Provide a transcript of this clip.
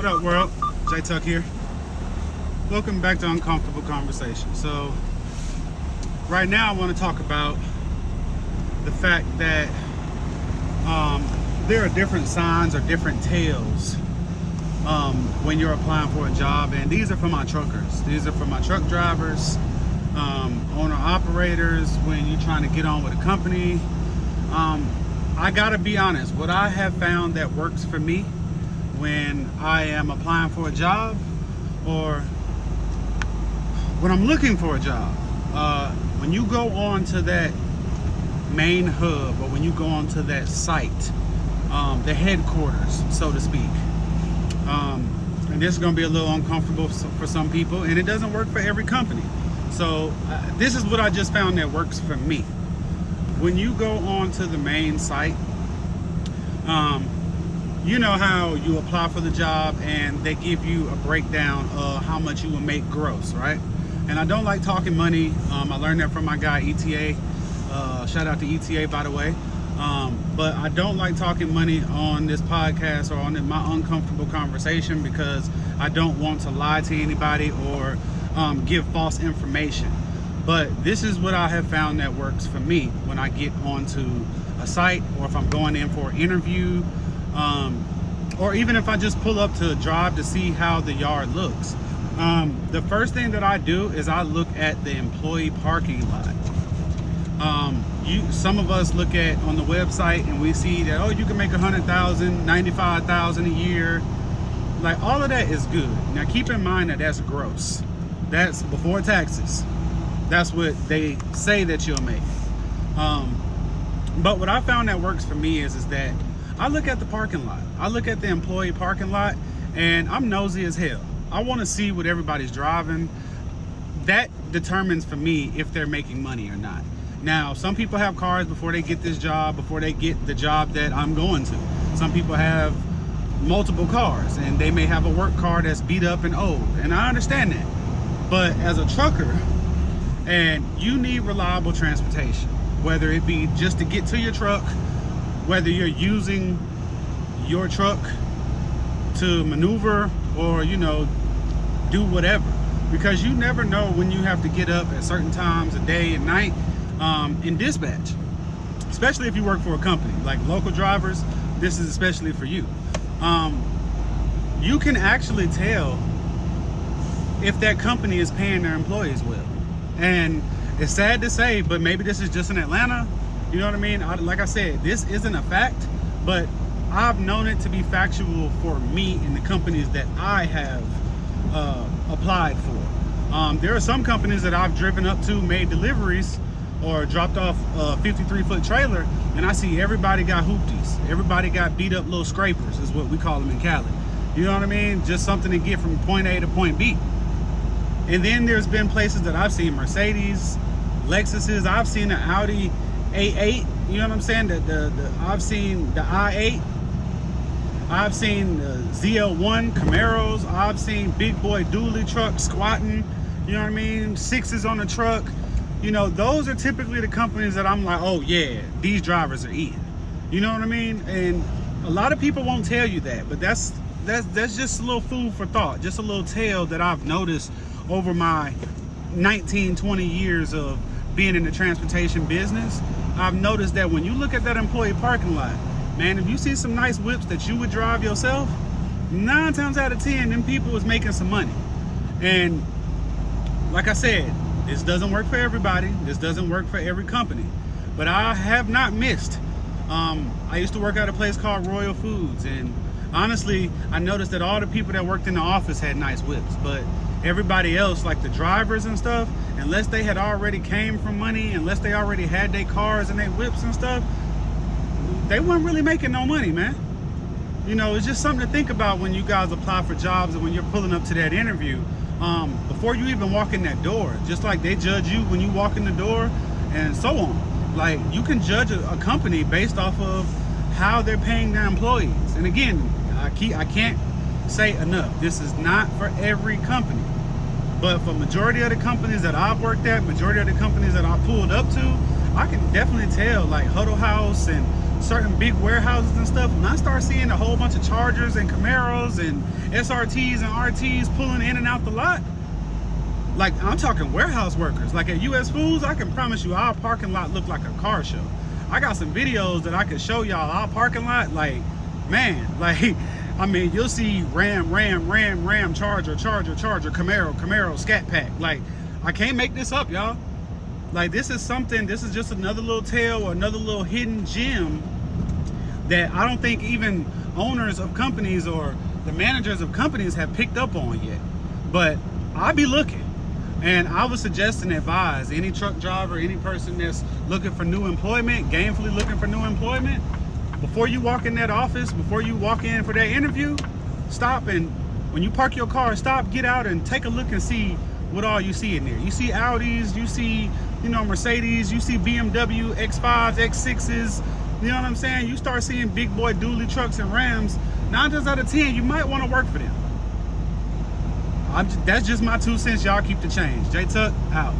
What up, world? J Tuck here. Welcome back to Uncomfortable Conversation. So, right now I want to talk about the fact that there are different signs or different tales when you're applying for a job, and these are for my truckers. These are for my truck drivers, owner operators. When you're trying to get on with a company, I gotta be honest. What I have found that works for me when I am applying for a job or when I'm looking for a job, when you go on to that main hub or when you go on to that site, the headquarters, so to speak, and this is going to be a little uncomfortable for some people, and it doesn't work for every company. So this is what I just found that works for me. When you go on to the main site, you know how you apply for the job and they give you a breakdown of how much you will make gross, right? And I don't like talking money. I learned that from my guy ETA. Shout out to ETA, by the way. But I don't like talking money on this podcast or on my uncomfortable conversation because I don't want to lie to anybody or give false information. But this is what I have found that works for me when I get onto a site or if I'm going in for an interview, or even if I just pull up to drive to see how the yard looks. The first thing that I do is I look at the employee parking lot. Some of us look at on the website and we see that, oh, you can make 100,000, 95,000 a year. Like, all of that is good. Now keep in mind that that's gross. That's before taxes. That's what they say that you'll make. But what I found that works for me is that I look at the parking lot. I look at the employee parking lot and I'm nosy as hell. I want to see what everybody's driving. That determines for me if they're making money or not. Now, some people have cars before they get this job, before they get the job that I'm going to. Some people have multiple cars and they may have a work car that's beat up and old. And I understand that. But as a trucker, and you need reliable transportation, whether it be just to get to your truck, whether you're using your truck to maneuver or, do whatever, because you never know when you have to get up at certain times of day and night in dispatch, especially if you work for a company like local drivers. This is especially for you. You can actually tell if that company is paying their employees well. And it's sad to say, but maybe this is just in Atlanta. You know what I mean? Like I said, this isn't a fact, but I've known it to be factual for me and the companies that I have applied for. There are some companies that I've driven up to, made deliveries, or dropped off a 53-foot trailer, and I see everybody got hoopties. Everybody got beat up little scrapers, is what we call them in Cali. You know what I mean? Just something to get from point A to point B. And then there's been places that I've seen Mercedes, Lexuses. I've seen the Audi A8. You know what I'm saying? I've seen the i8. I've seen the ZL1 Camaros. I've seen big boy dually trucks squatting. You know what I mean? Sixes on the truck. Those are typically the companies that I'm like, oh yeah, these drivers are eating. You know what I mean? And a lot of people won't tell you that, but that's just a little food for thought, just a little tale that I've noticed over my 19, 20 years of being in the transportation business. I've noticed that when you look at that employee parking lot, man, if you see some nice whips that you would drive yourself, 9 times out of 10, them people is making some money. And like I said, this doesn't work for everybody. This doesn't work for every company. But I have not missed. I used to work at a place called Royal Foods, and honestly, I noticed that all the people that worked in the office had nice whips, but everybody else, like the drivers and stuff, unless they had already came from money, unless they already had their cars and their whips and stuff, they weren't really making no money, man. It's just something to think about when you guys apply for jobs and when you're pulling up to that interview. Before you even walk in that door, just like they judge you when you walk in the door and so on. Like, you can judge a company based off of how they're paying their employees. And again, I can't say enough, this is not for every company. But for majority of the companies that I've worked at, majority of the companies that I pulled up to, I can definitely tell, like Huddle House and certain big warehouses and stuff, when I start seeing a whole bunch of Chargers and Camaros and SRTs and RTs pulling in and out the lot, like I'm talking warehouse workers, like at US Foods, I can promise you our parking lot looked like a car show. I got some videos that I could show y'all our parking lot, like, man, like, I mean, you'll see Ram, Charger, Camaro, Scat Pack. Like, I can't make this up, y'all. Like, this is something, this is just another little tale or another little hidden gem that I don't think even owners of companies or the managers of companies have picked up on yet. But I'll be looking. And I would suggest and advise any truck driver, any person that's looking for new employment, gainfully looking for new employment, before you walk in that office, before you walk in for that interview, stop, and when you park your car, stop, get out and take a look and see what all you see in there. You see Audis, you see, you know, Mercedes, you see BMW X5s, X6s, you know what I'm saying? You start seeing big boy dually trucks and Rams, 9 times out of 10, you might want to work for them. That's just my 2 cents. Y'all keep the change. J Tuck out.